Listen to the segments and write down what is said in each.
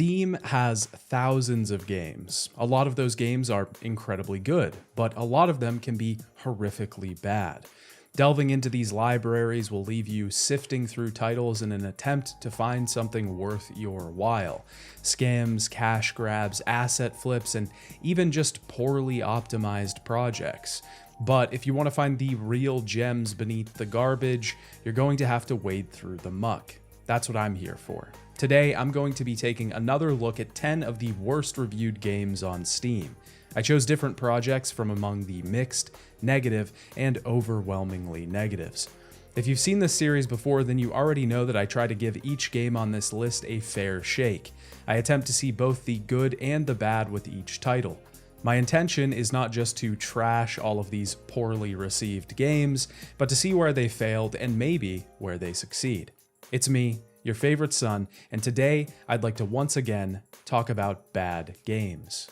Steam has thousands of games. A lot of those games are incredibly good, but a lot of them can be horrifically bad. Delving into these libraries will leave you sifting through titles in an attempt to find something worth your while. Scams, cash grabs, asset flips, and even just poorly optimized projects. But if you want to find the real gems beneath the garbage, you're going to have to wade through the muck. That's what I'm here for. Today, I'm going to be taking another look at 10 of the worst reviewed games on Steam. I chose different projects from among the mixed, negative, and overwhelmingly negatives. If you've seen this series before, then you already know that I try to give each game on this list a fair shake. I attempt to see both the good and the bad with each title. My intention is not just to trash all of these poorly received games, but to see where they failed and maybe where they succeed. It's me, your favorite son, and today I'd like to once again talk about bad games.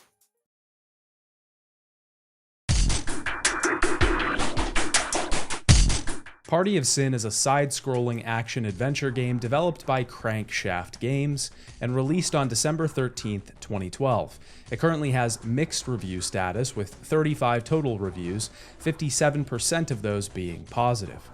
Party of Sin is a side-scrolling action-adventure game developed by Crankshaft Games and released on December 13th, 2012. It currently has mixed review status with 35 total reviews, 57% of those being positive.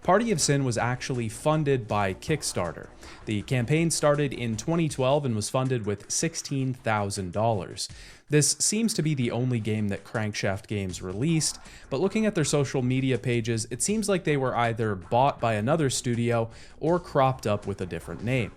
Party of Sin was actually funded by Kickstarter. The campaign started in 2012 and was funded with $16,000. This seems to be the only game that Crankshaft Games released, but looking at their social media pages, it seems like they were either bought by another studio or cropped up with a different name.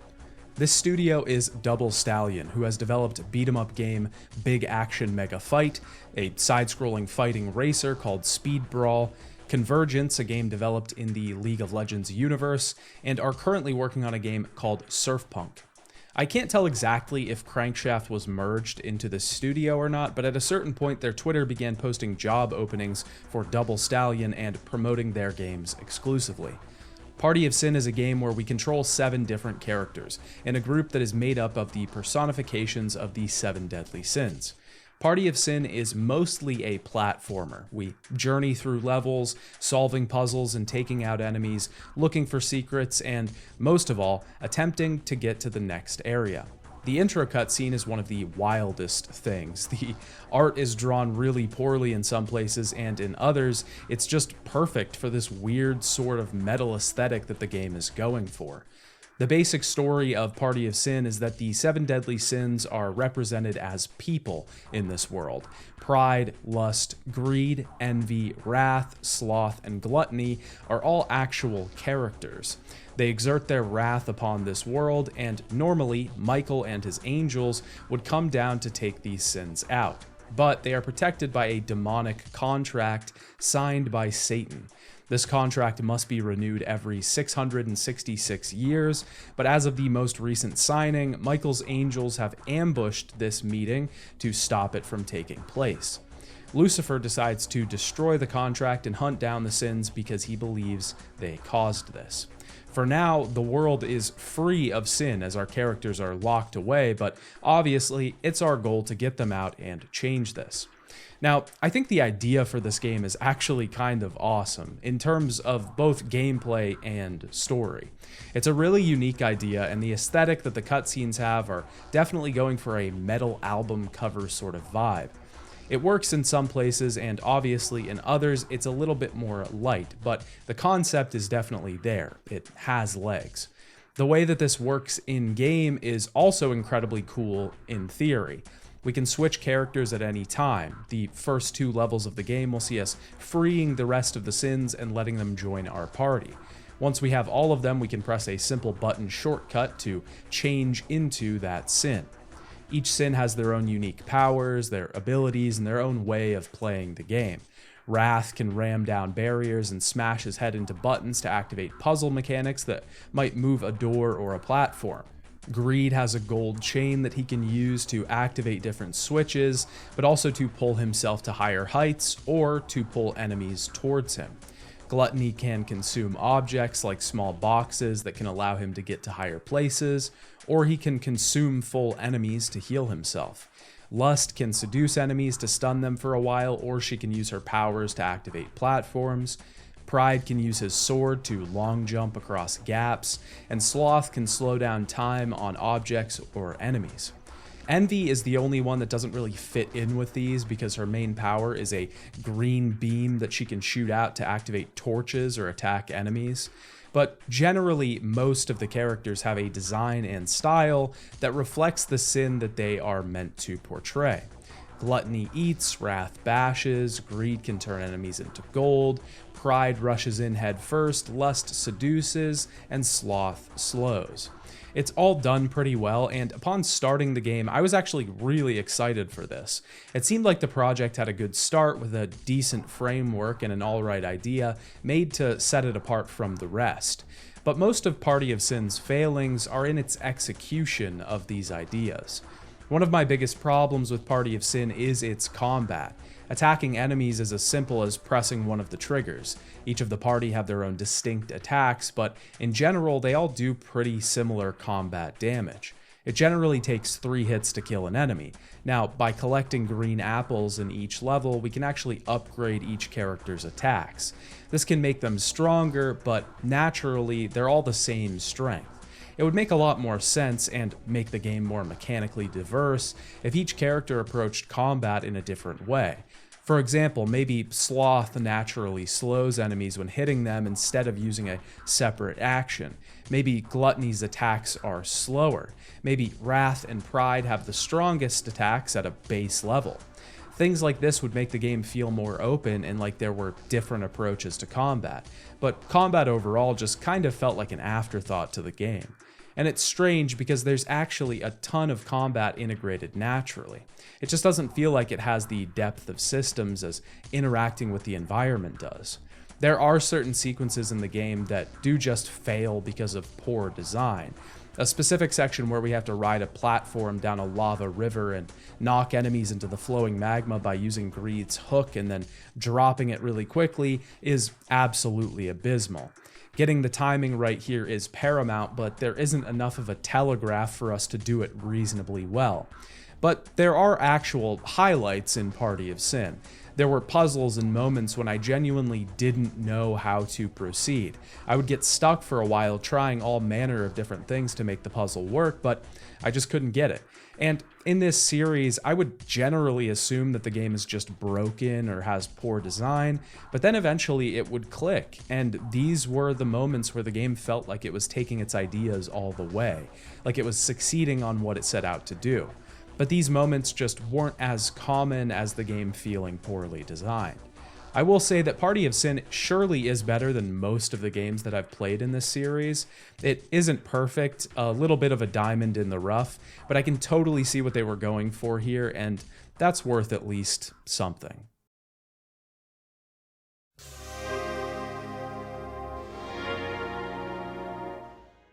This studio is Double Stallion, who has developed beat-em-up game Big Action Mega Fight, a side-scrolling fighting racer called Speed Brawl, Convergence, a game developed in the League of Legends universe, and are currently working on a game called Surfpunk. I can't tell exactly if Crankshaft was merged into the studio or not, but at a certain point their Twitter began posting job openings for Double Stallion and promoting their games exclusively. Party of Sin is a game where we control 7 different characters, in a group that is made up of the personifications of the 7 deadly sins. Party of Sin is mostly a platformer. We journey through levels, solving puzzles and taking out enemies, looking for secrets, and, most of all, attempting to get to the next area. The intro cutscene is one of the wildest things. The art is drawn really poorly in some places, and in others, it's just perfect for this weird sort of metal aesthetic that the game is going for. The basic story of Party of Sin is that the 7 deadly sins are represented as people in this world. Pride, lust, greed, envy, wrath, sloth, and gluttony are all actual characters. They exert their wrath upon this world, and normally Michael and his angels would come down to take these sins out. But they are protected by a demonic contract signed by Satan. This contract must be renewed every 666 years, but as of the most recent signing, Michael's angels have ambushed this meeting to stop it from taking place. Lucifer decides to destroy the contract and hunt down the sins because he believes they caused this. For now, the world is free of sin as our characters are locked away, but obviously it's our goal to get them out and change this. Now, I think the idea for this game is actually kind of awesome in terms of both gameplay and story. It's a really unique idea, and the aesthetic that the cutscenes have are definitely going for a metal album cover sort of vibe. It works in some places, and obviously in others it's a little bit more light, but the concept is definitely there. It has legs. The way that this works in-game is also incredibly cool in theory. We can switch characters at any time. The first 2 levels of the game will see us freeing the rest of the sins and letting them join our party. Once we have all of them, we can press a simple button shortcut to change into that sin. Each sin has their own unique powers, their abilities, and their own way of playing the game. Wrath can ram down barriers and smash his head into buttons to activate puzzle mechanics that might move a door or a platform. Greed has a gold chain that he can use to activate different switches, but also to pull himself to higher heights or to pull enemies towards him. Gluttony can consume objects like small boxes that can allow him to get to higher places, or he can consume full enemies to heal himself. Lust can seduce enemies to stun them for a while, or she can use her powers to activate platforms. Pride can use his sword to long jump across gaps, and Sloth can slow down time on objects or enemies. Envy is the only one that doesn't really fit in with these because her main power is a green beam that she can shoot out to activate torches or attack enemies. But generally, most of the characters have a design and style that reflects the sin that they are meant to portray. Gluttony eats, wrath bashes, greed can turn enemies into gold, pride rushes in head first, lust seduces, and sloth slows. It's all done pretty well, and upon starting the game, I was actually really excited for this. It seemed like the project had a good start with a decent framework and an alright idea made to set it apart from the rest. But most of Party of Sin's failings are in its execution of these ideas. One of my biggest problems with Party of Sin is its combat. Attacking enemies is as simple as pressing one of the triggers. Each of the party have their own distinct attacks, but in general, they all do pretty similar combat damage. It generally takes 3 hits to kill an enemy. Now, by collecting green apples in each level, we can actually upgrade each character's attacks. This can make them stronger, but naturally, they're all the same strength. It would make a lot more sense and make the game more mechanically diverse if each character approached combat in a different way. For example, maybe Sloth naturally slows enemies when hitting them instead of using a separate action. Maybe Gluttony's attacks are slower. Maybe Wrath and Pride have the strongest attacks at a base level. Things like this would make the game feel more open and like there were different approaches to combat, but combat overall just kind of felt like an afterthought to the game. And it's strange because there's actually a ton of combat integrated naturally. It just doesn't feel like it has the depth of systems as interacting with the environment does. There are certain sequences in the game that do just fail because of poor design. A specific section where we have to ride a platform down a lava river and knock enemies into the flowing magma by using Greed's hook and then dropping it really quickly is absolutely abysmal. Getting the timing right here is paramount, but there isn't enough of a telegraph for us to do it reasonably well. But there are actual highlights in Party of Sin. There were puzzles and moments when I genuinely didn't know how to proceed. I would get stuck for a while trying all manner of different things to make the puzzle work, but I just couldn't get it. And in this series, I would generally assume that the game is just broken or has poor design, but then eventually it would click, and these were the moments where the game felt like it was taking its ideas all the way, like it was succeeding on what it set out to do. But these moments just weren't as common as the game feeling poorly designed. I will say that Party of Sin surely is better than most of the games that I've played in this series. It isn't perfect, a little bit of a diamond in the rough, but I can totally see what they were going for here, and that's worth at least something.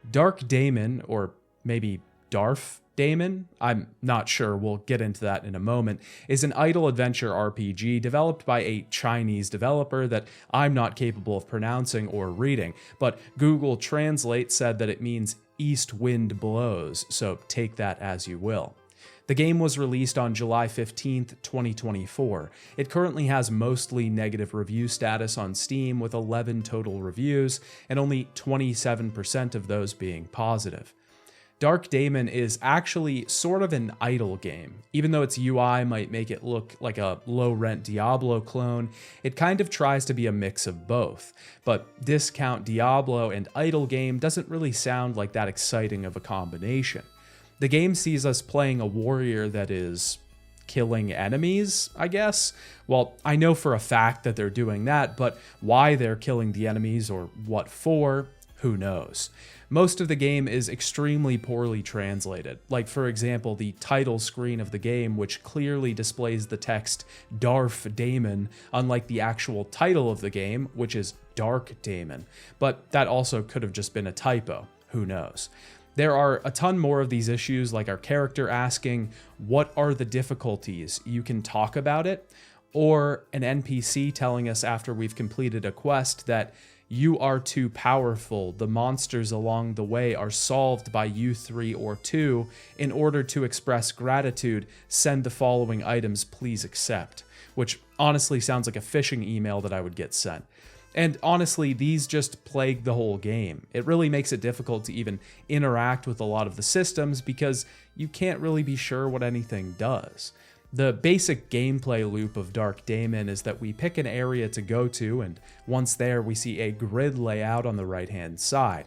Dark Daemon, or maybe Darf Daemon, I'm not sure, we'll get into that in a moment, is an idle adventure RPG developed by a Chinese developer that I'm not capable of pronouncing or reading, but Google Translate said that it means East Wind Blows, so take that as you will. The game was released on July 15th, 2024. It currently has mostly negative review status on Steam with 11 total reviews, and only 27% of those being positive. Dark Daemon is actually sort of an idle game. Even though its UI might make it look like a low-rent Diablo clone, it kind of tries to be a mix of both. But discount Diablo and idle game doesn't really sound like that exciting of a combination. The game sees us playing a warrior that is killing enemies, I guess? Well, I know for a fact that they're doing that, but why they're killing the enemies or what for, who knows? Most of the game is extremely poorly translated, like for example the title screen of the game, which clearly displays the text Darf Daemon, unlike the actual title of the game, which is Dark Daemon, but that also could have just been a typo, who knows. There are a ton more of these issues, like our character asking, "What are the difficulties? You can talk about it," or an NPC telling us after we've completed a quest that "You are too powerful. The monsters along the way are solved by you 3 or 2. In order to express gratitude, send the following items, please accept." Which honestly sounds like a phishing email that I would get sent. And honestly, these just plague the whole game. It really makes it difficult to even interact with a lot of the systems because you can't really be sure what anything does. The basic gameplay loop of Dark Daemon is that we pick an area to go to, and once there we see a grid layout on the right hand side.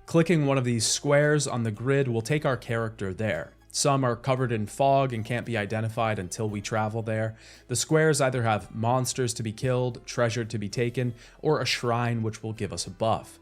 Clicking one of these squares on the grid will take our character there. Some are covered in fog and can't be identified until we travel there. The squares either have monsters to be killed, treasure to be taken, or a shrine which will give us a buff.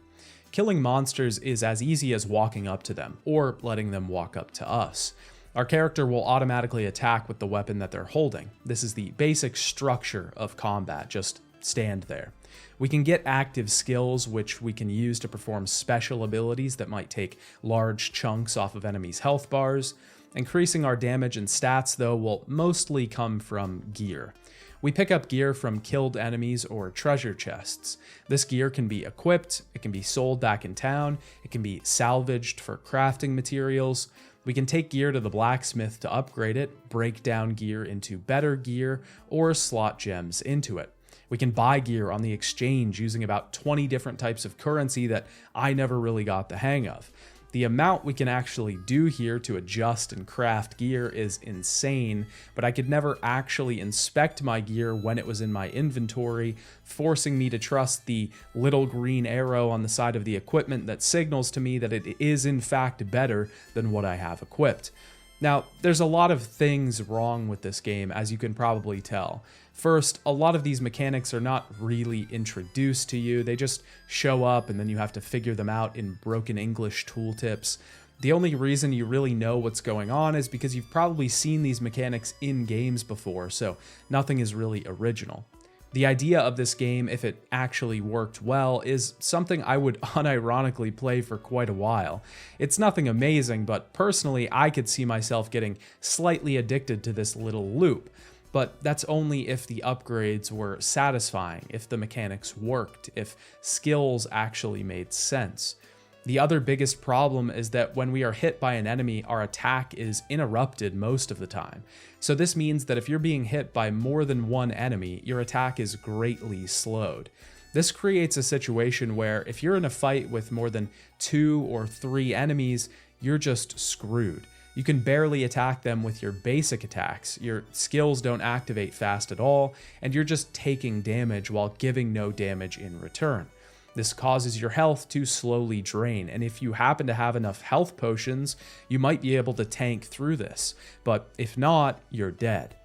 Killing monsters is as easy as walking up to them, or letting them walk up to us. Our character will automatically attack with the weapon that they're holding. This is the basic structure of combat, just stand there. We can get active skills which we can use to perform special abilities that might take large chunks off of enemies' health bars. Increasing our damage and stats, though, will mostly come from gear. We pick up gear from killed enemies or treasure chests. This gear can be equipped, it can be sold back in town, it can be salvaged for crafting materials. We can take gear to the blacksmith to upgrade it, break down gear into better gear, or slot gems into it. We can buy gear on the exchange using about 20 different types of currency that I never really got the hang of. The amount we can actually do here to adjust and craft gear is insane, but I could never actually inspect my gear when it was in my inventory, forcing me to trust the little green arrow on the side of the equipment that signals to me that it is in fact better than what I have equipped. Now, there's a lot of things wrong with this game, as you can probably tell. First, a lot of these mechanics are not really introduced to you, they just show up and then you have to figure them out in broken English tooltips. The only reason you really know what's going on is because you've probably seen these mechanics in games before, so nothing is really original. The idea of this game, if it actually worked well, is something I would unironically play for quite a while. It's nothing amazing, but personally I could see myself getting slightly addicted to this little loop. But that's only if the upgrades were satisfying, if the mechanics worked, if skills actually made sense. The other biggest problem is that when we are hit by an enemy, our attack is interrupted most of the time. So this means that if you're being hit by more than one enemy, your attack is greatly slowed. This creates a situation where if you're in a fight with more than 2 or 3 enemies, you're just screwed. You can barely attack them with your basic attacks, your skills don't activate fast at all, and you're just taking damage while giving no damage in return. This causes your health to slowly drain, and if you happen to have enough health potions, you might be able to tank through this, but if not, you're dead.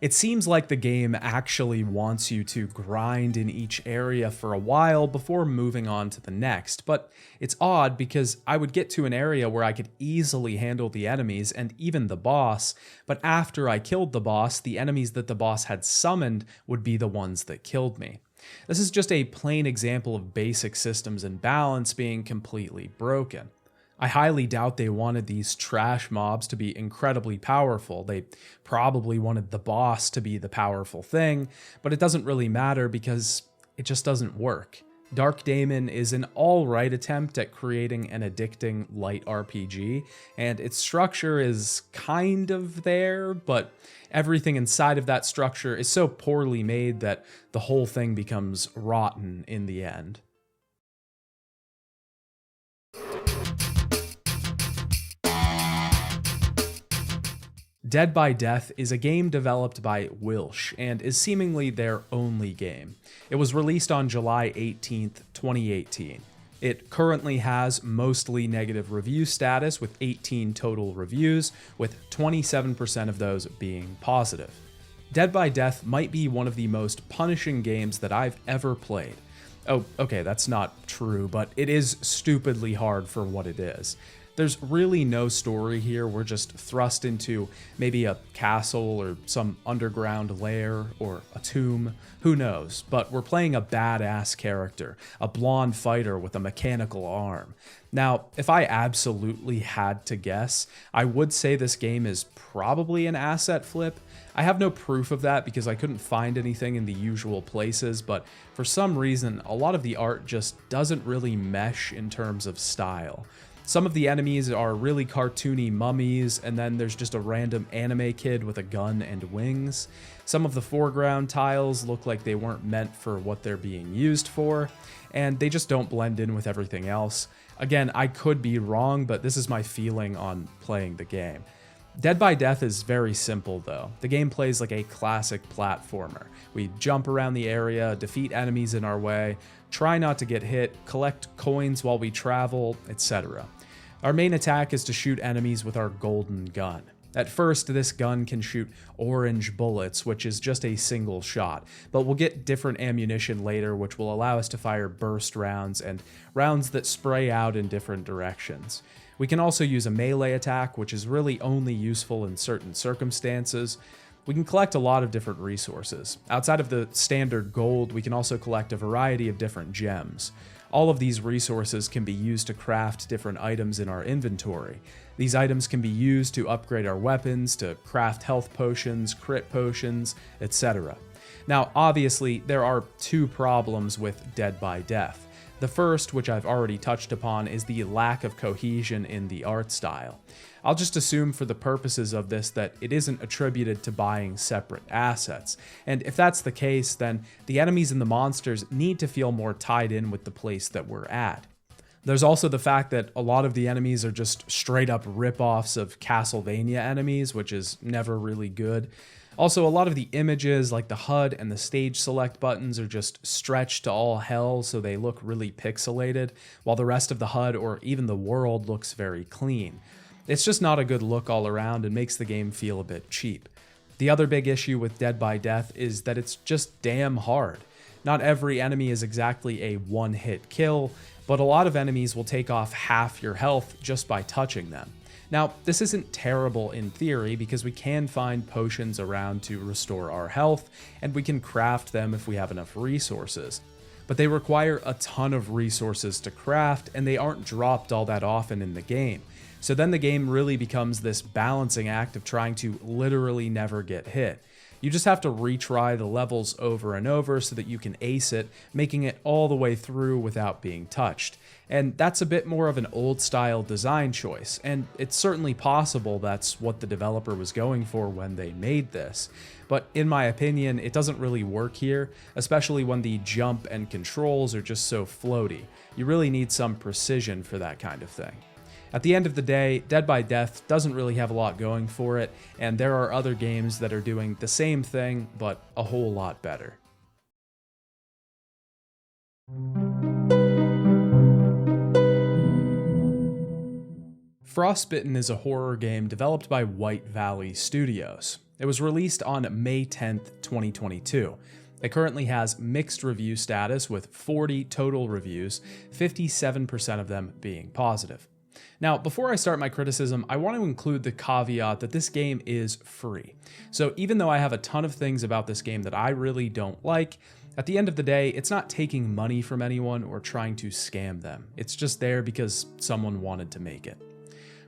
It seems like the game actually wants you to grind in each area for a while before moving on to the next, but it's odd because I would get to an area where I could easily handle the enemies and even the boss, but after I killed the boss, the enemies that the boss had summoned would be the ones that killed me. This is just a plain example of basic systems and balance being completely broken. I highly doubt they wanted these trash mobs to be incredibly powerful. They probably wanted the boss to be the powerful thing, but it doesn't really matter because it just doesn't work. Dark Daemon is an alright attempt at creating an addicting light RPG, and its structure is kind of there, but everything inside of that structure is so poorly made that the whole thing becomes rotten in the end. Dead by Death is a game developed by Wilsh and is seemingly their only game. It was released on July 18th, 2018. It currently has mostly negative review status with 18 total reviews, with 27% of those being positive. Dead by Death might be one of the most punishing games that I've ever played. Oh, okay, that's not true, but it is stupidly hard for what it is. There's really no story here, we're just thrust into maybe a castle or some underground lair or a tomb, who knows, but we're playing a badass character, a blonde fighter with a mechanical arm. Now, if I absolutely had to guess, I would say this game is probably an asset flip. I have no proof of that because I couldn't find anything in the usual places, but for some reason, a lot of the art just doesn't really mesh in terms of style. Some of the enemies are really cartoony mummies, and then there's just a random anime kid with a gun and wings. Some of the foreground tiles look like they weren't meant for what they're being used for, and they just don't blend in with everything else. Again, I could be wrong, but this is my feeling on playing the game. Dead by Death is very simple though. The game plays like a classic platformer. We jump around the area, defeat enemies in our way, try not to get hit, collect coins while we travel, etc. Our main attack is to shoot enemies with our golden gun. At first, this gun can shoot orange bullets, which is just a single shot, but we'll get different ammunition later which will allow us to fire burst rounds and rounds that spray out in different directions. We can also use a melee attack, which is really only useful in certain circumstances. We can collect a lot of different resources. Outside of the standard gold, we can also collect a variety of different gems. All of these resources can be used to craft different items in our inventory. These items can be used to upgrade our weapons, to craft health potions, crit potions, etc. Now, obviously, there are two problems with Dead by Death. The first, which I've already touched upon, is the lack of cohesion in the art style. I'll just assume for the purposes of this that it isn't attributed to buying separate assets, and if that's the case, then the enemies and the monsters need to feel more tied in with the place that we're at. There's also the fact that a lot of the enemies are just straight up rip-offs of Castlevania enemies, which is never really good. Also, a lot of the images, like the HUD and the stage select buttons, are just stretched to all hell, so they look really pixelated, while the rest of the HUD or even the world looks very clean. It's just not a good look all around and makes the game feel a bit cheap. The other big issue with Dead by Death is that it's just damn hard. Not every enemy is exactly a one-hit kill, but a lot of enemies will take off half your health just by touching them. Now, this isn't terrible in theory because we can find potions around to restore our health, and we can craft them if we have enough resources. But they require a ton of resources to craft, and they aren't dropped all that often in the game. So then the game really becomes this balancing act of trying to literally never get hit. You just have to retry the levels over and over so that you can ace it, making it all the way through without being touched. And that's a bit more of an old-style design choice, and it's certainly possible that's what the developer was going for when they made this. But in my opinion, it doesn't really work here, especially when the jump and controls are just so floaty. You really need some precision for that kind of thing. At the end of the day, Dead by Death doesn't really have a lot going for it, and there are other games that are doing the same thing, but a whole lot better. Frostbitten is a horror game developed by White Valley Studios. It was released on May 10th, 2022. It currently has mixed review status with 40 total reviews, 57% of them being positive. Now, before I start my criticism, I want to include the caveat that this game is free. So even though I have a ton of things about this game that I really don't like, at the end of the day, it's not taking money from anyone or trying to scam them. It's just there because someone wanted to make it.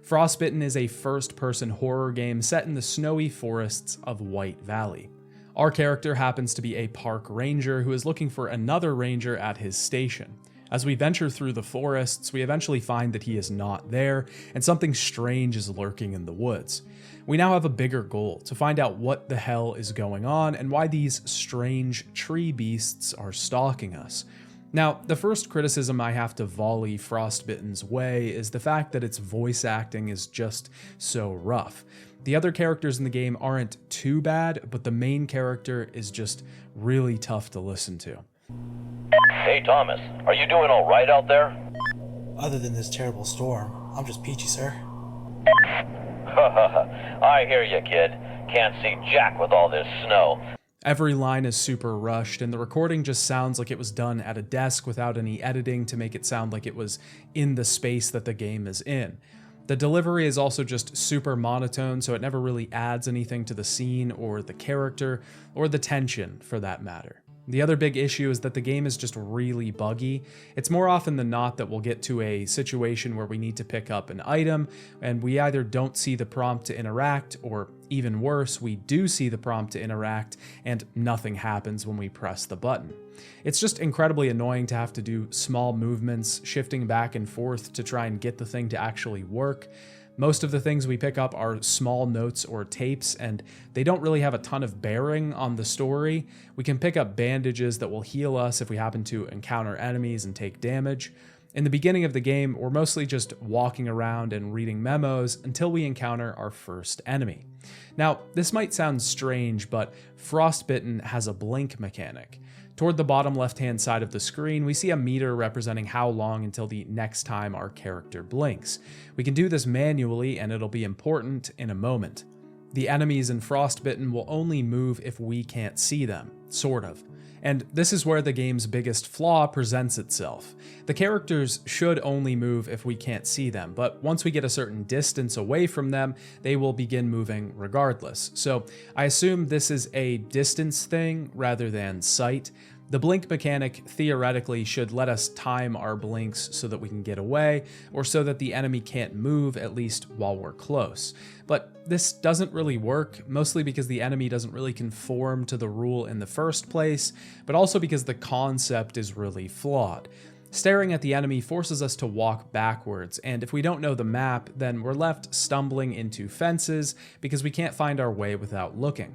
Frostbitten is a first-person horror game set in the snowy forests of White Valley. Our character happens to be a park ranger who is looking for another ranger at his station. As we venture through the forests, we eventually find that he is not there, and something strange is lurking in the woods. We now have a bigger goal, to find out what the hell is going on and why these strange tree beasts are stalking us. Now, the first criticism I have to volley Frostbitten's way is the fact that its voice acting is just so rough. The other characters in the game aren't too bad, but the main character is just really tough to listen to. Hey Thomas, are you doing all right out there? Other than this terrible storm, I'm just peachy, sir. I hear you, kid. Can't see jack with all this snow. Every line is super rushed, and the recording just sounds like it was done at a desk without any editing to make it sound like it was in the space that the game is in. The delivery is also just super monotone, so it never really adds anything to the scene or the character or the tension for that matter. The other big issue is that the game is just really buggy. It's more often than not that we'll get to a situation where we need to pick up an item, and we either don't see the prompt to interact, or even worse, we do see the prompt to interact, and nothing happens when we press the button. It's just incredibly annoying to have to do small movements, shifting back and forth to try and get the thing to actually work. Most of the things we pick up are small notes or tapes, and they don't really have a ton of bearing on the story. We can pick up bandages that will heal us if we happen to encounter enemies and take damage. In the beginning of the game, we're mostly just walking around and reading memos until we encounter our first enemy. Now, this might sound strange, but Frostbitten has a blink mechanic. Toward the bottom left-hand side of the screen, we see a meter representing how long until the next time our character blinks. We can do this manually, and it'll be important in a moment. The enemies in Frostbitten will only move if we can't see them, sort of. And this is where the game's biggest flaw presents itself. The characters should only move if we can't see them, but once we get a certain distance away from them, they will begin moving regardless. So I assume this is a distance thing rather than sight. The blink mechanic theoretically should let us time our blinks so that we can get away, or so that the enemy can't move, at least while we're close. But this doesn't really work, mostly because the enemy doesn't really conform to the rule in the first place, but also because the concept is really flawed. Staring at the enemy forces us to walk backwards, and if we don't know the map, then we're left stumbling into fences because we can't find our way without looking.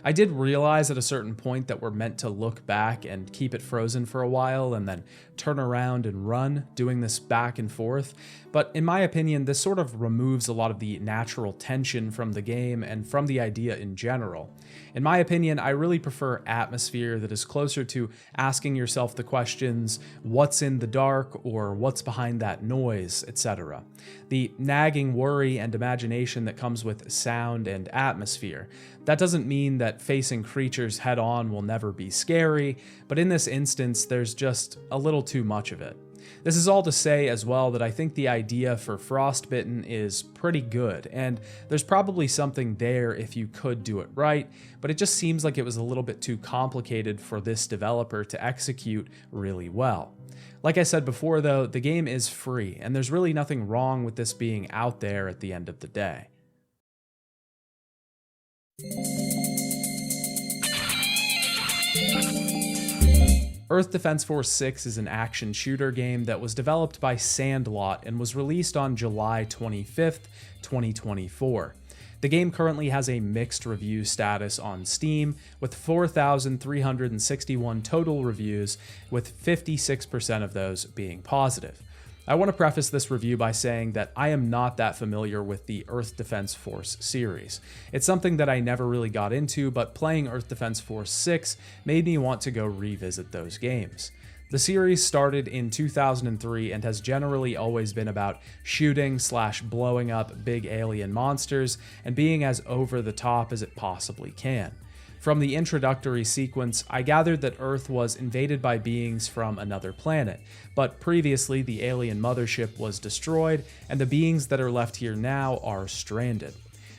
I did realize at a certain point that we're meant to look back and keep it frozen for a while and then turn around and run, doing this back and forth, but in my opinion, this sort of removes a lot of the natural tension from the game and from the idea in general. In my opinion, I really prefer atmosphere that is closer to asking yourself the questions, what's in the dark, or what's behind that noise, etc. The nagging worry and imagination that comes with sound and atmosphere. That doesn't mean that facing creatures head on will never be scary, but in this instance, there's just a little too much of it. This is all to say as well that I think the idea for Frostbitten is pretty good, and there's probably something there if you could do it right, but it just seems like it was a little bit too complicated for this developer to execute really well. Like I said before though, the game is free, and there's really nothing wrong with this being out there at the end of the day. Earth Defense Force 6 is an action shooter game that was developed by Sandlot and was released on July 25th, 2024. The game currently has a mixed review status on Steam, with 4,361 total reviews, with 56% of those being positive. I want to preface this review by saying that I am not that familiar with the Earth Defense Force series. It's something that I never really got into, but playing Earth Defense Force 6 made me want to go revisit those games. The series started in 2003 and has generally always been about shooting/blowing up big alien monsters and being as over the top as it possibly can. From the introductory sequence, I gathered that Earth was invaded by beings from another planet, but previously the alien mothership was destroyed, and the beings that are left here now are stranded.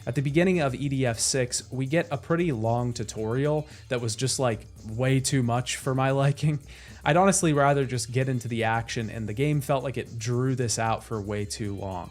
At the beginning of EDF 6, we get a pretty long tutorial that was just like way too much for my liking. I'd honestly rather just get into the action, and the game felt like it drew this out for way too long.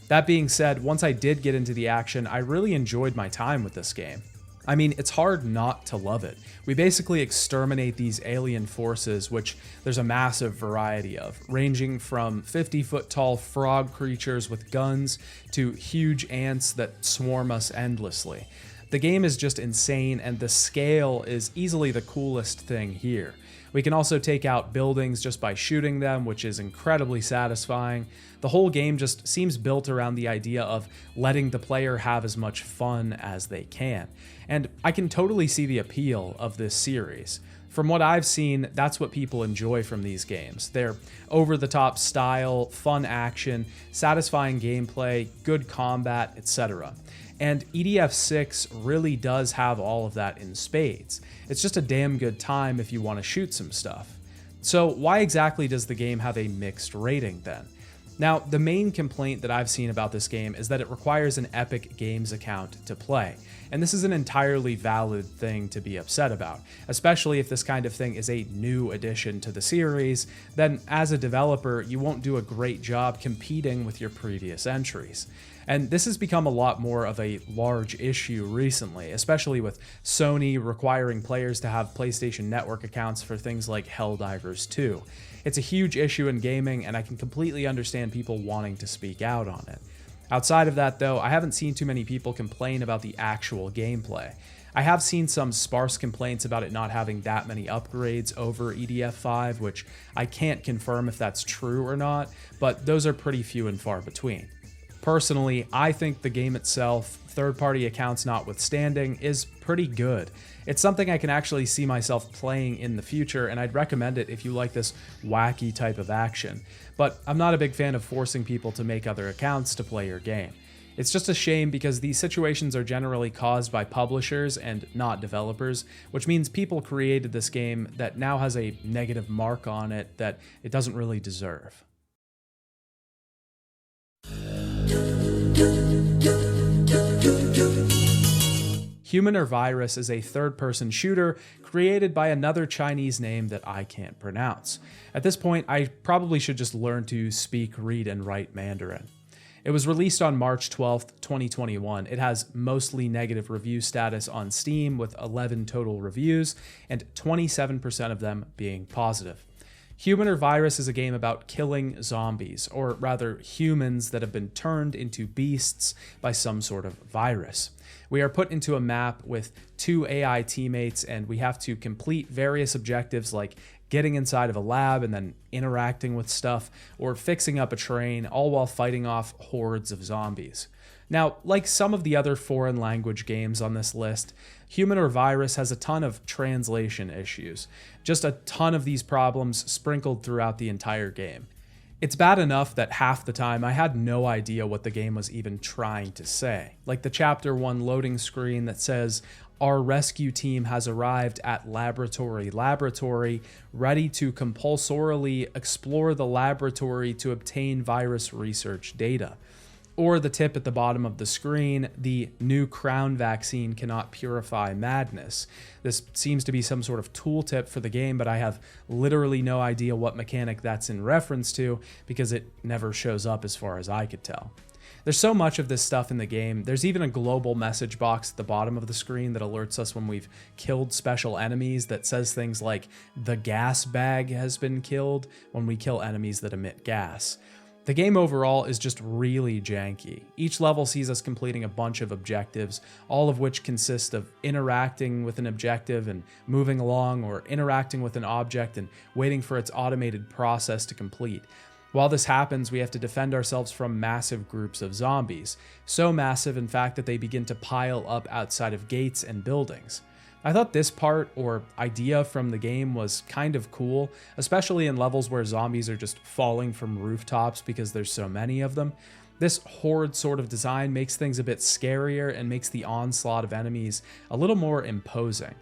That being said, once I did get into the action, I really enjoyed my time with this game. I mean, it's hard not to love it. We basically exterminate these alien forces, which there's a massive variety of, ranging from 50-foot-tall frog creatures with guns to huge ants that swarm us endlessly. The game is just insane, and the scale is easily the coolest thing here. We can also take out buildings just by shooting them, which is incredibly satisfying. The whole game just seems built around the idea of letting the player have as much fun as they can. And I can totally see the appeal of this series. From what I've seen, that's what people enjoy from these games. They're over-the-top style, fun action, satisfying gameplay, good combat, etc. And EDF 6 really does have all of that in spades. It's just a damn good time if you want to shoot some stuff. So why exactly does the game have a mixed rating then? Now, the main complaint that I've seen about this game is that it requires an Epic Games account to play, and this is an entirely valid thing to be upset about, especially if this kind of thing is a new addition to the series. Then as a developer, you won't do a great job competing with your previous entries. And this has become a lot more of a large issue recently, especially with Sony requiring players to have PlayStation Network accounts for things like Helldivers 2. It's a huge issue in gaming, and I can completely understand people wanting to speak out on it. Outside of that, though, I haven't seen too many people complain about the actual gameplay. I have seen some sparse complaints about it not having that many upgrades over EDF5, which I can't confirm if that's true or not, but those are pretty few and far between. Personally, I think the game itself, third-party accounts notwithstanding, is pretty good. It's something I can actually see myself playing in the future, and I'd recommend it if you like this wacky type of action. But I'm not a big fan of forcing people to make other accounts to play your game. It's just a shame because these situations are generally caused by publishers and not developers, which means people created this game that now has a negative mark on it that it doesn't really deserve. Human or Virus is a third-person shooter created by another Chinese name that I can't pronounce. At this point, I probably should just learn to speak, read, and write Mandarin. It was released on March 12th, 2021. It has mostly negative review status on Steam with 11 total reviews and 27% of them being positive. Human or Virus is a game about killing zombies, or rather humans that have been turned into beasts by some sort of virus. We are put into a map with 2 AI teammates, and we have to complete various objectives like getting inside of a lab and then interacting with stuff, or fixing up a train, all while fighting off hordes of zombies. Now, like some of the other foreign language games on this list, Human or Virus has a ton of translation issues. Just a ton of these problems sprinkled throughout the entire game. It's bad enough that half the time I had no idea what the game was even trying to say. Like the Chapter 1 loading screen that says, "Our rescue team has arrived at laboratory, ready to compulsorily explore the laboratory to obtain virus research data." Or the tip at the bottom of the screen, "The new crown vaccine cannot purify madness." This seems to be some sort of tooltip for the game, but I have literally no idea what mechanic that's in reference to because it never shows up as far as I could tell. There's so much of this stuff in the game. There's even a global message box at the bottom of the screen that alerts us when we've killed special enemies that says things like, "The gas bag has been killed," when we kill enemies that emit gas. The game overall is just really janky. Each level sees us completing a bunch of objectives, all of which consist of interacting with an objective and moving along, or interacting with an object and waiting for its automated process to complete. While this happens, we have to defend ourselves from massive groups of zombies. So massive, in fact, that they begin to pile up outside of gates and buildings. I thought this part, or idea from the game, was kind of cool, especially in levels where zombies are just falling from rooftops because there's so many of them. This horde sort of design makes things a bit scarier and makes the onslaught of enemies a little more imposing.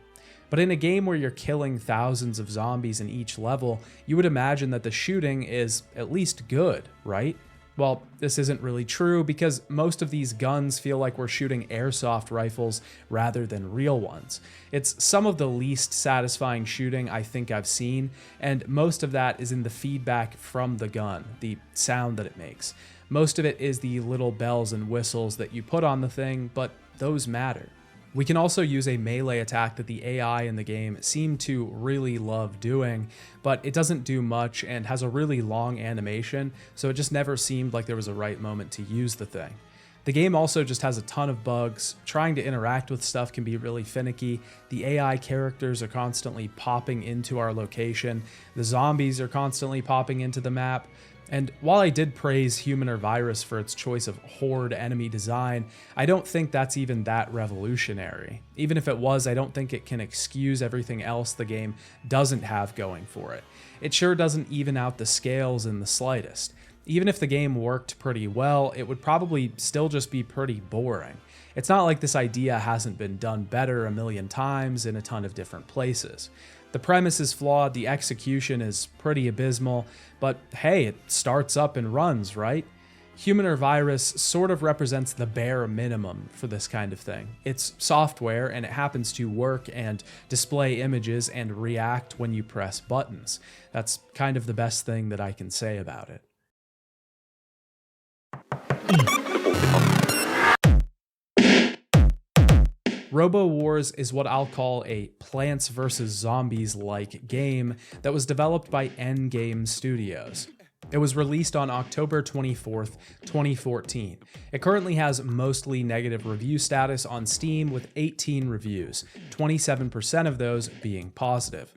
But in a game where you're killing thousands of zombies in each level, you would imagine that the shooting is at least good, right? Well, this isn't really true because most of these guns feel like we're shooting airsoft rifles rather than real ones. It's some of the least satisfying shooting I think I've seen, and most of that is in the feedback from the gun, the sound that it makes. Most of it is the little bells and whistles that you put on the thing, but those matter. We can also use a melee attack that the AI in the game seem to really love doing, but it doesn't do much and has a really long animation, so it just never seemed like there was a right moment to use the thing. The game also just has a ton of bugs. Trying to interact with stuff can be really finicky. The AI characters are constantly popping into our location. The zombies are constantly popping into the map. And while I did praise Human or Virus for its choice of horde enemy design, I don't think that's even that revolutionary. Even if it was, I don't think it can excuse everything else the game doesn't have going for it. It sure doesn't even out the scales in the slightest. Even if the game worked pretty well, it would probably still just be pretty boring. It's not like this idea hasn't been done better a million times in a ton of different places. The premise is flawed, the execution is pretty abysmal, but hey, it starts up and runs, right? Human or Virus sort of represents the bare minimum for this kind of thing. It's software and it happens to work and display images and react when you press buttons. That's kind of the best thing that I can say about it. Robowars is what I'll call a Plants vs. Zombies-like game that was developed by Endgame Studios. It was released on October 24th, 2014. It currently has mostly negative review status on Steam with 18 reviews, 27% of those being positive.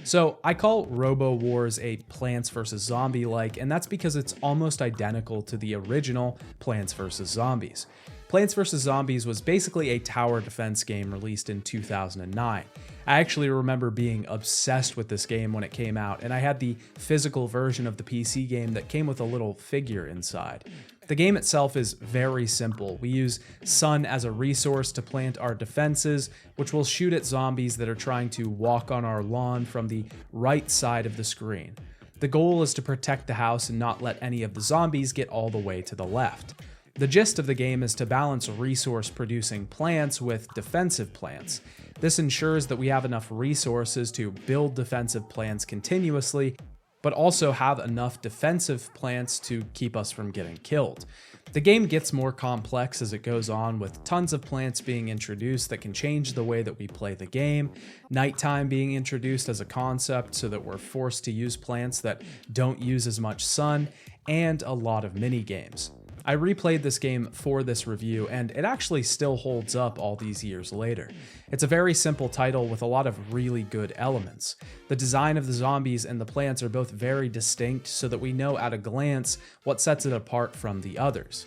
So I call Robowars a Plants vs. Zombie-like, and that's because it's almost identical to the original Plants vs. Zombies. Plants vs. Zombies was basically a tower defense game released in 2009. I actually remember being obsessed with this game when it came out, and I had the physical version of the PC game that came with a little figure inside. The game itself is very simple. We use sun as a resource to plant our defenses, which will shoot at zombies that are trying to walk on our lawn from the right side of the screen. The goal is to protect the house and not let any of the zombies get all the way to the left. The gist of the game is to balance resource-producing plants with defensive plants. This ensures that we have enough resources to build defensive plants continuously, but also have enough defensive plants to keep us from getting killed. The game gets more complex as it goes on, with tons of plants being introduced that can change the way that we play the game, nighttime being introduced as a concept so that we're forced to use plants that don't use as much sun, and a lot of mini-games. I replayed this game for this review, and it actually still holds up all these years later. It's a very simple title with a lot of really good elements. The design of the zombies and the plants are both very distinct so that we know at a glance what sets it apart from the others.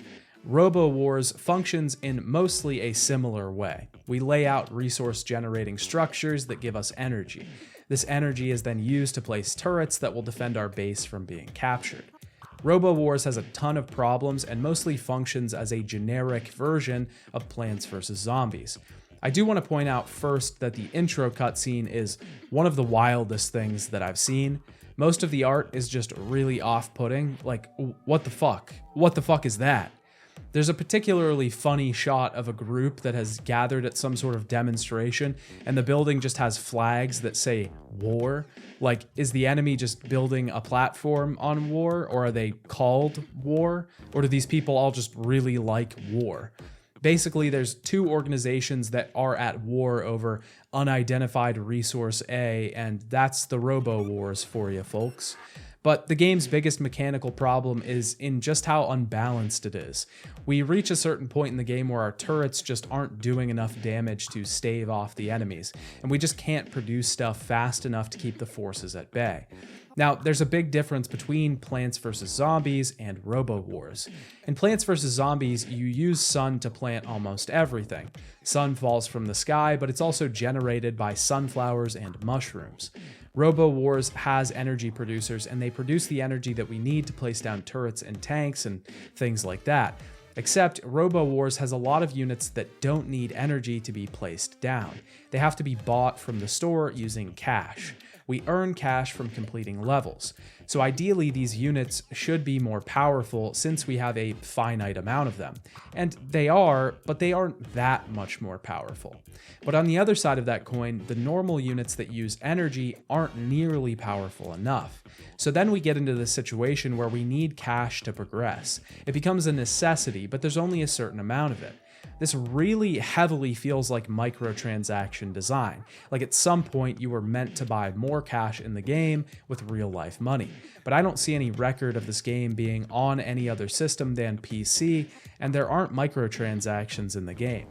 Robowars functions in mostly a similar way. We lay out resource-generating structures that give us energy. This energy is then used to place turrets that will defend our base from being captured. Robowars has a ton of problems and mostly functions as a generic version of Plants vs. Zombies. I do want to point out first that the intro cutscene is one of the wildest things that I've seen. Most of the art is just really off-putting, like, what the fuck? What the fuck is that? There's a particularly funny shot of a group that has gathered at some sort of demonstration, and the building just has flags that say war. Like, is the enemy just building a platform on war, or are they called war? Or do these people all just really like war? Basically, there's two organizations that are at war over unidentified resource A, and that's the Robowars for you, folks. But the game's biggest mechanical problem is in just how unbalanced it is. We reach a certain point in the game where our turrets just aren't doing enough damage to stave off the enemies, and we just can't produce stuff fast enough to keep the forces at bay. Now, there's a big difference between Plants vs. Zombies and Robowars. In Plants vs. Zombies, you use sun to plant almost everything. Sun falls from the sky, but it's also generated by sunflowers and mushrooms. Robowars has energy producers, and they produce the energy that we need to place down turrets and tanks and things like that. Except Robowars has a lot of units that don't need energy to be placed down. They have to be bought from the store using cash. We earn cash from completing levels. So ideally, these units should be more powerful since we have a finite amount of them. And they are, but they aren't that much more powerful. But on the other side of that coin, the normal units that use energy aren't nearly powerful enough. So then we get into this situation where we need cash to progress. It becomes a necessity, but there's only a certain amount of it. This really heavily feels like microtransaction design. Like at some point you were meant to buy more cash in the game with real life money. But I don't see any record of this game being on any other system than PC, and there aren't microtransactions in the game.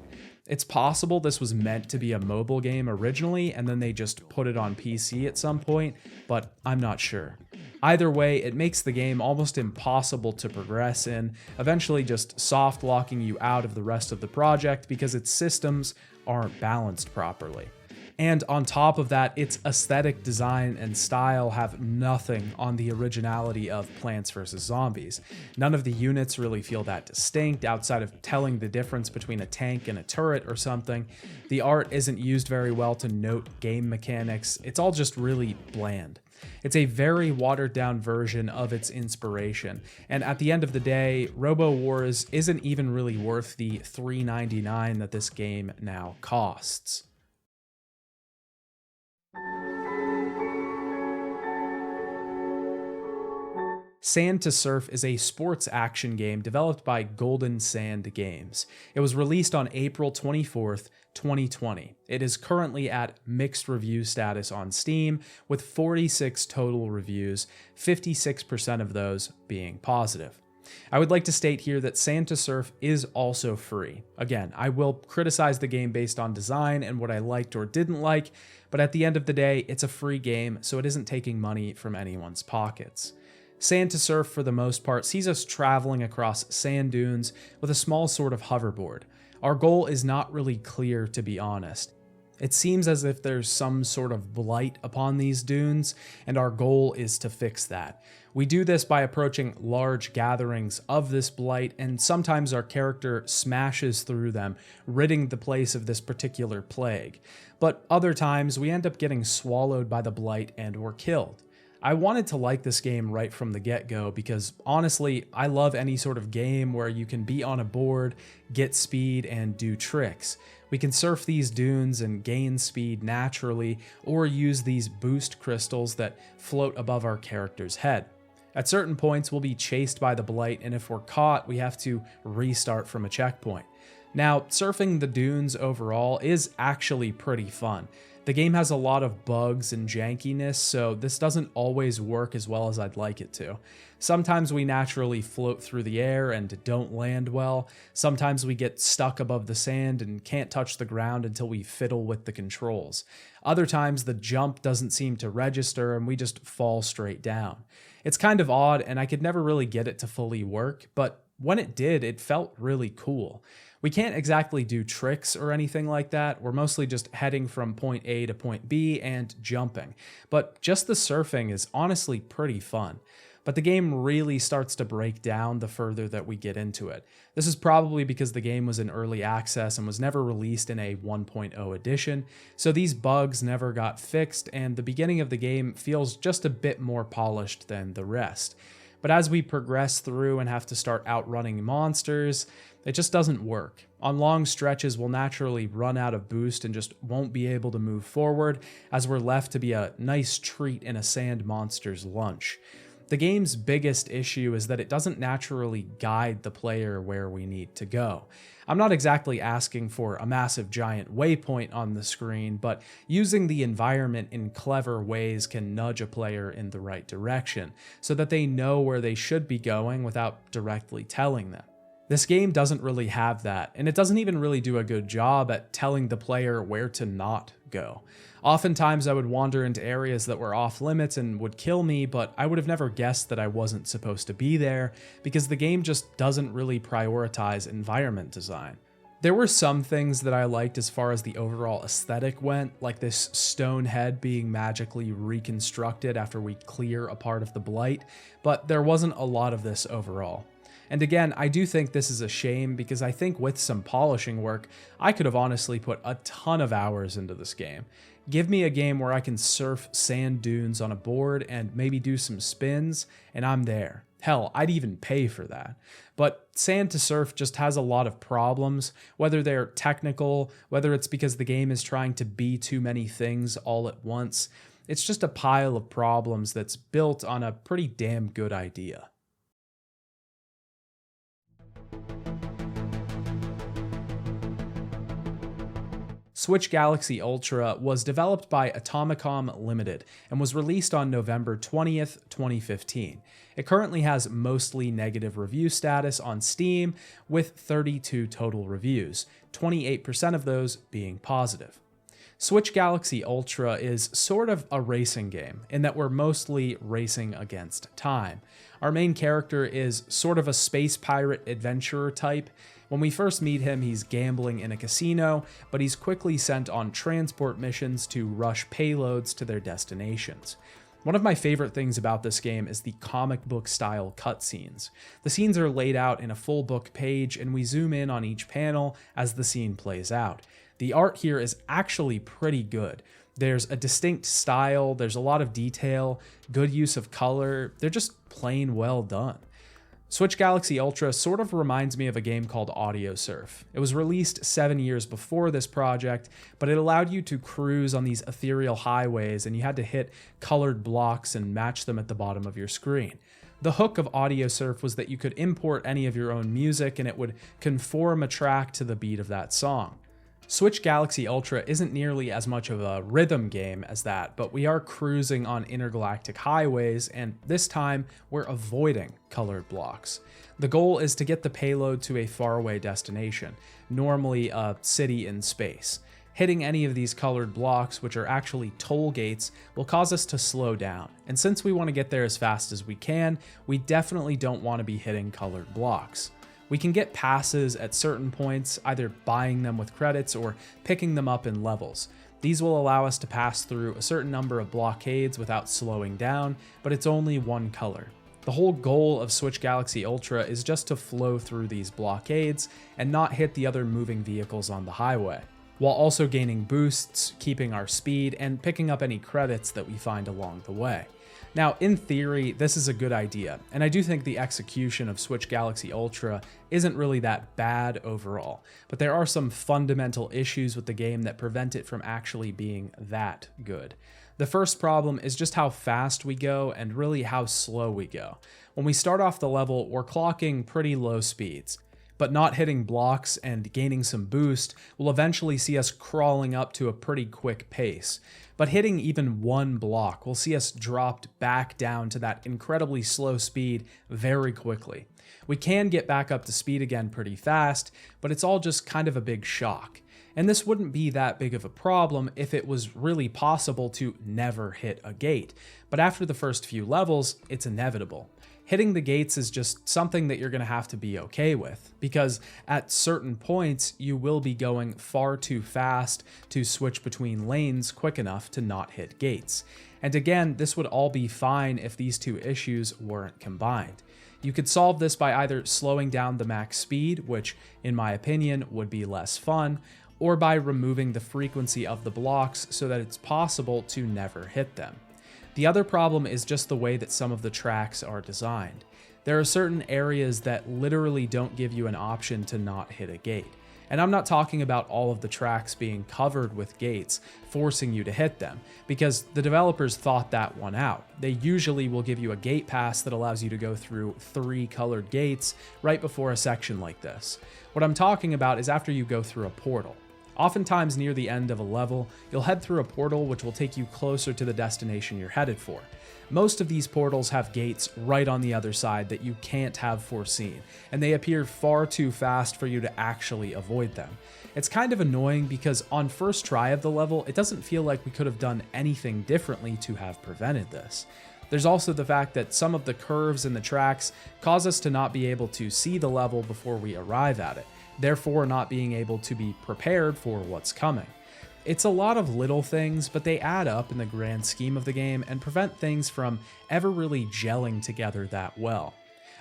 It's possible this was meant to be a mobile game originally, and then they just put it on PC at some point, but I'm not sure. Either way, it makes the game almost impossible to progress in, eventually just soft locking you out of the rest of the project because its systems aren't balanced properly. And on top of that, its aesthetic design and style have nothing on the originality of Plants vs. Zombies. None of the units really feel that distinct outside of telling the difference between a tank and a turret or something. The art isn't used very well to note game mechanics. It's all just really bland. It's a very watered down version of its inspiration, and at the end of the day, Robowars isn't even really worth the $3.99 that this game now costs. Sand to Surf is a sports action game developed by Golden Sand Games. It was released on April 24th, 2020. It is currently at mixed review status on Steam, with 46 total reviews, 56% of those being positive. I would like to state here that Sand to Surf is also free. Again, I will criticize the game based on design and what I liked or didn't like, but at the end of the day, it's a free game, so it isn't taking money from anyone's pockets. Sand to Surf, for the most part, sees us traveling across sand dunes with a small sort of hoverboard. Our goal is not really clear, to be honest. It seems as if there's some sort of blight upon these dunes, and our goal is to fix that. We do this by approaching large gatherings of this blight, and sometimes our character smashes through them, ridding the place of this particular plague. But other times, we end up getting swallowed by the blight and we're killed. I wanted to like this game right from the get-go because, honestly, I love any sort of game where you can be on a board, get speed, and do tricks. We can surf these dunes and gain speed naturally, or use these boost crystals that float above our character's head. At certain points, we'll be chased by the blight, and if we're caught, we have to restart from a checkpoint. Now, surfing the dunes overall is actually pretty fun. The game has a lot of bugs and jankiness, so this doesn't always work as well as I'd like it to. Sometimes we naturally float through the air and don't land well. Sometimes we get stuck above the sand and can't touch the ground until we fiddle with the controls. Other times the jump doesn't seem to register and we just fall straight down. It's kind of odd, and I could never really get it to fully work, but when it did, it felt really cool. We can't exactly do tricks or anything like that. We're mostly just heading from point A to point B and jumping. But just the surfing is honestly pretty fun. But the game really starts to break down the further that we get into it. This is probably because the game was in early access and was never released in a 1.0 edition, so these bugs never got fixed, and the beginning of the game feels just a bit more polished than the rest. But as we progress through and have to start outrunning monsters, it just doesn't work. On long stretches, we'll naturally run out of boost and just won't be able to move forward, as we're left to be a nice treat in a sand monster's lunch. The game's biggest issue is that it doesn't naturally guide the player where we need to go. I'm not exactly asking for a massive giant waypoint on the screen, but using the environment in clever ways can nudge a player in the right direction, so that they know where they should be going without directly telling them. This game doesn't really have that, and it doesn't even really do a good job at telling the player where to not go. Oftentimes I would wander into areas that were off limits and would kill me, but I would have never guessed that I wasn't supposed to be there, because the game just doesn't really prioritize environment design. There were some things that I liked as far as the overall aesthetic went, like this stone head being magically reconstructed after we clear a part of the blight, but there wasn't a lot of this overall. And again, I do think this is a shame, because I think with some polishing work, I could have honestly put a ton of hours into this game. Give me a game where I can surf sand dunes on a board and maybe do some spins, and I'm there. Hell, I'd even pay for that. But Sand to Surf just has a lot of problems, whether they're technical, whether it's because the game is trying to be too many things all at once. It's just a pile of problems that's built on a pretty damn good idea. Switch Galaxy Ultra was developed by Atomicom Limited and was released on November 20th, 2015. It currently has mostly negative review status on Steam, with 32 total reviews, 28% of those being positive. Switch Galaxy Ultra is sort of a racing game, in that we're mostly racing against time. Our main character is sort of a space pirate adventurer type. When we first meet him, he's gambling in a casino, but he's quickly sent on transport missions to rush payloads to their destinations. One of my favorite things about this game is the comic book style cutscenes. The scenes are laid out in a full book page, and we zoom in on each panel as the scene plays out. The art here is actually pretty good. There's a distinct style, there's a lot of detail, good use of color, they're just plain well done. Switch Galaxy Ultra sort of reminds me of a game called Audio Surf. It was released 7 years before this project, but it allowed you to cruise on these ethereal highways, and you had to hit colored blocks and match them at the bottom of your screen. The hook of Audio Surf was that you could import any of your own music and it would conform a track to the beat of that song. Switch Galaxy Ultra isn't nearly as much of a rhythm game as that, but we are cruising on intergalactic highways, and this time we're avoiding colored blocks. The goal is to get the payload to a faraway destination, normally a city in space. Hitting any of these colored blocks, which are actually toll gates, will cause us to slow down, and since we want to get there as fast as we can, we definitely don't want to be hitting colored blocks. We can get passes at certain points, either buying them with credits or picking them up in levels. These will allow us to pass through a certain number of blockades without slowing down, but it's only one color. The whole goal of Switch Galaxy Ultra is just to flow through these blockades and not hit the other moving vehicles on the highway, while also gaining boosts, keeping our speed, and picking up any credits that we find along the way. Now, in theory, this is a good idea, and I do think the execution of Switch Galaxy Ultra isn't really that bad overall, but there are some fundamental issues with the game that prevent it from actually being that good. The first problem is just how fast we go and really how slow we go. When we start off the level, we're clocking pretty low speeds, but not hitting blocks and gaining some boost will eventually see us crawling up to a pretty quick pace. But hitting even one block will see us dropped back down to that incredibly slow speed very quickly. We can get back up to speed again pretty fast, but it's all just kind of a big shock. And this wouldn't be that big of a problem if it was really possible to never hit a gate. But after the first few levels, it's inevitable. Hitting the gates is just something that you're going to have to be okay with, because at certain points you will be going far too fast to switch between lanes quick enough to not hit gates. And again, this would all be fine if these two issues weren't combined. You could solve this by either slowing down the max speed, which in my opinion would be less fun, or by removing the frequency of the blocks so that it's possible to never hit them. The other problem is just the way that some of the tracks are designed. There are certain areas that literally don't give you an option to not hit a gate. And I'm not talking about all of the tracks being covered with gates, forcing you to hit them, because the developers thought that one out. They usually will give you a gate pass that allows you to go through 3 colored gates right before a section like this. What I'm talking about is after you go through a portal. Oftentimes near the end of a level, you'll head through a portal which will take you closer to the destination you're headed for. Most of these portals have gates right on the other side that you can't have foreseen, and they appear far too fast for you to actually avoid them. It's kind of annoying because on first try of the level, it doesn't feel like we could have done anything differently to have prevented this. There's also the fact that some of the curves in the tracks cause us to not be able to see the level before we arrive at it, therefore not being able to be prepared for what's coming. It's a lot of little things, but they add up in the grand scheme of the game and prevent things from ever really gelling together that well.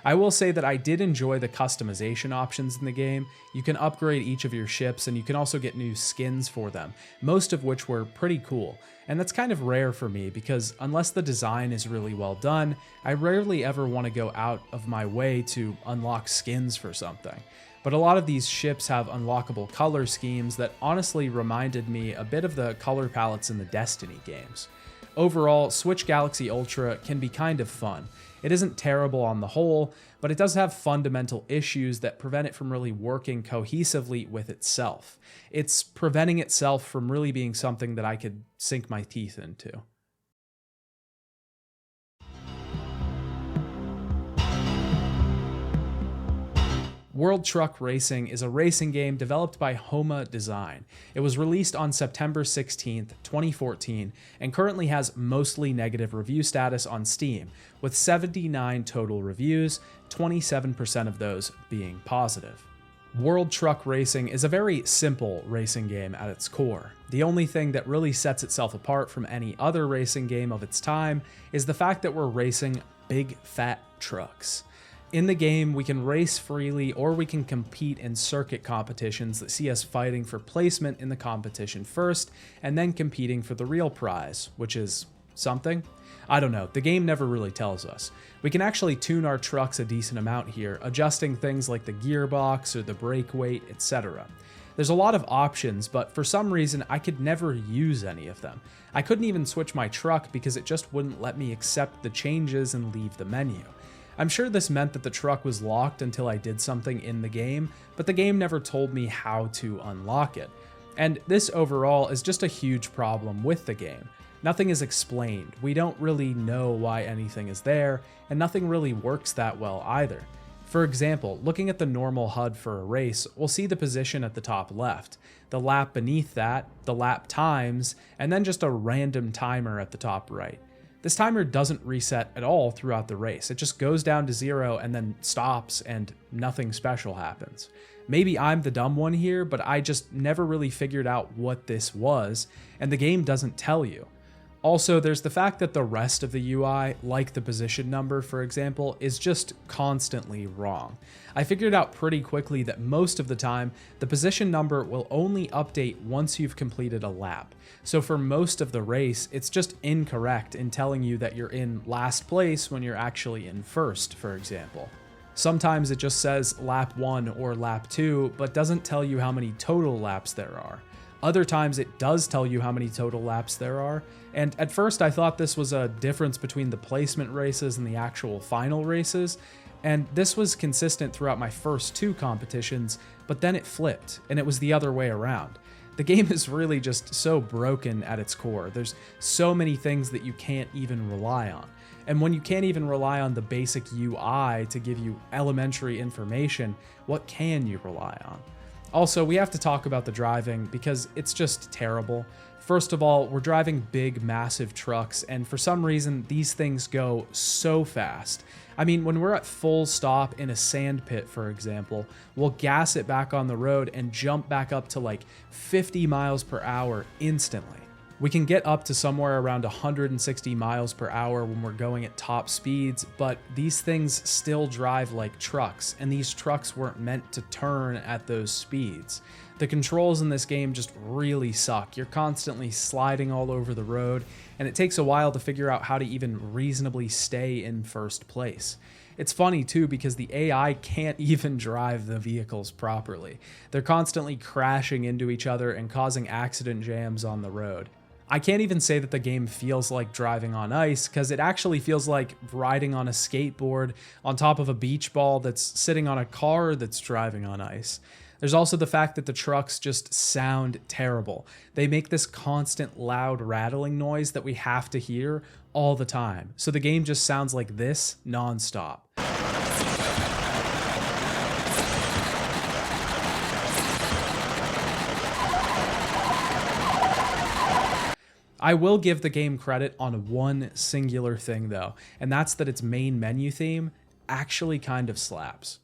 I will say that I did enjoy the customization options in the game. You can upgrade each of your ships and you can also get new skins for them, most of which were pretty cool. And that's kind of rare for me because unless the design is really well done, I rarely ever want to go out of my way to unlock skins for something. But a lot of these ships have unlockable color schemes that honestly reminded me a bit of the color palettes in the Destiny games. Overall, Switch Galaxy Ultra can be kind of fun. It isn't terrible on the whole, but it does have fundamental issues that prevent it from really working cohesively with itself. It's preventing itself from really being something that I could sink my teeth into. World Truck Racing is a racing game developed by Homa Design. It was released on September 16th, 2014, and currently has mostly negative review status on Steam, with 79 total reviews, 27% of those being positive. World Truck Racing is a very simple racing game at its core. The only thing that really sets itself apart from any other racing game of its time is the fact that we're racing big fat trucks. In the game, we can race freely or we can compete in circuit competitions that see us fighting for placement in the competition first and then competing for the real prize, which is something? I don't know, the game never really tells us. We can actually tune our trucks a decent amount here, adjusting things like the gearbox or the brake weight, etc. There's a lot of options, but for some reason I could never use any of them. I couldn't even switch my truck because it just wouldn't let me accept the changes and leave the menu. I'm sure this meant that the truck was locked until I did something in the game, but the game never told me how to unlock it. And this overall is just a huge problem with the game. Nothing is explained, we don't really know why anything is there, and nothing really works that well either. For example, looking at the normal HUD for a race, we'll see the position at the top left, the lap beneath that, the lap times, and then just a random timer at the top right. This timer doesn't reset at all throughout the race, it just goes down to 0 and then stops and nothing special happens. Maybe I'm the dumb one here, but I just never really figured out what this was, and the game doesn't tell you. Also, there's the fact that the rest of the UI, like the position number for example, is just constantly wrong. I figured out pretty quickly that most of the time, the position number will only update once you've completed a lap. So for most of the race, it's just incorrect in telling you that you're in last place when you're actually in first, for example. Sometimes it just says lap 1 or lap 2, but doesn't tell you how many total laps there are. Other times it does tell you how many total laps there are, and at first I thought this was a difference between the placement races and the actual final races, and this was consistent throughout my first 2 competitions, but then it flipped, and it was the other way around. The game is really just so broken at its core. There's so many things that you can't even rely on. And when you can't even rely on the basic UI to give you elementary information, what can you rely on? Also, we have to talk about the driving because it's just terrible. First of all, we're driving big, massive trucks, and for some reason, these things go so fast. I mean, when we're at full stop in a sand pit, for example, we'll gas it back on the road and jump back up to like 50 miles per hour instantly. We can get up to somewhere around 160 miles per hour when we're going at top speeds, but these things still drive like trucks, and these trucks weren't meant to turn at those speeds. The controls in this game just really suck. You're constantly sliding all over the road, and it takes a while to figure out how to even reasonably stay in first place. It's funny too because the AI can't even drive the vehicles properly. They're constantly crashing into each other and causing accident jams on the road. I can't even say that the game feels like driving on ice because it actually feels like riding on a skateboard on top of a beach ball that's sitting on a car that's driving on ice. There's also the fact that the trucks just sound terrible. They make this constant loud rattling noise that we have to hear all the time. So the game just sounds like this nonstop. I will give the game credit on one singular thing though, and that's that its main menu theme actually kind of slaps.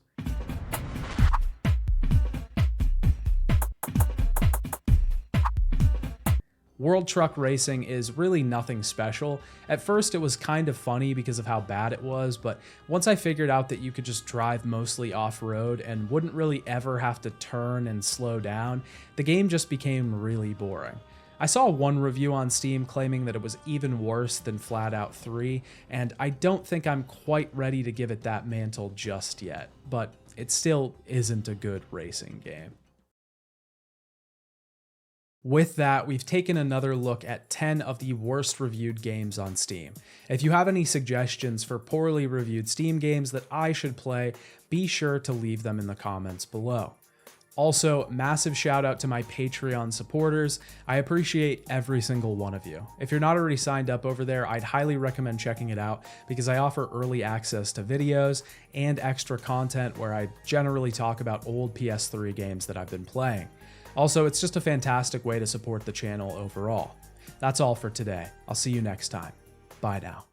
World Truck Racing is really nothing special. At first it was kind of funny because of how bad it was, but once I figured out that you could just drive mostly off-road and wouldn't really ever have to turn and slow down, the game just became really boring. I saw one review on Steam claiming that it was even worse than Flat Out 3, and I don't think I'm quite ready to give it that mantle just yet, but it still isn't a good racing game. With that, we've taken another look at 10 of the worst reviewed games on Steam. If you have any suggestions for poorly reviewed Steam games that I should play, be sure to leave them in the comments below. Also, massive shout out to my Patreon supporters. I appreciate every single one of you. If you're not already signed up over there, I'd highly recommend checking it out because I offer early access to videos and extra content where I generally talk about old PS3 games that I've been playing. Also, it's just a fantastic way to support the channel overall. That's all for today. I'll see you next time. Bye now.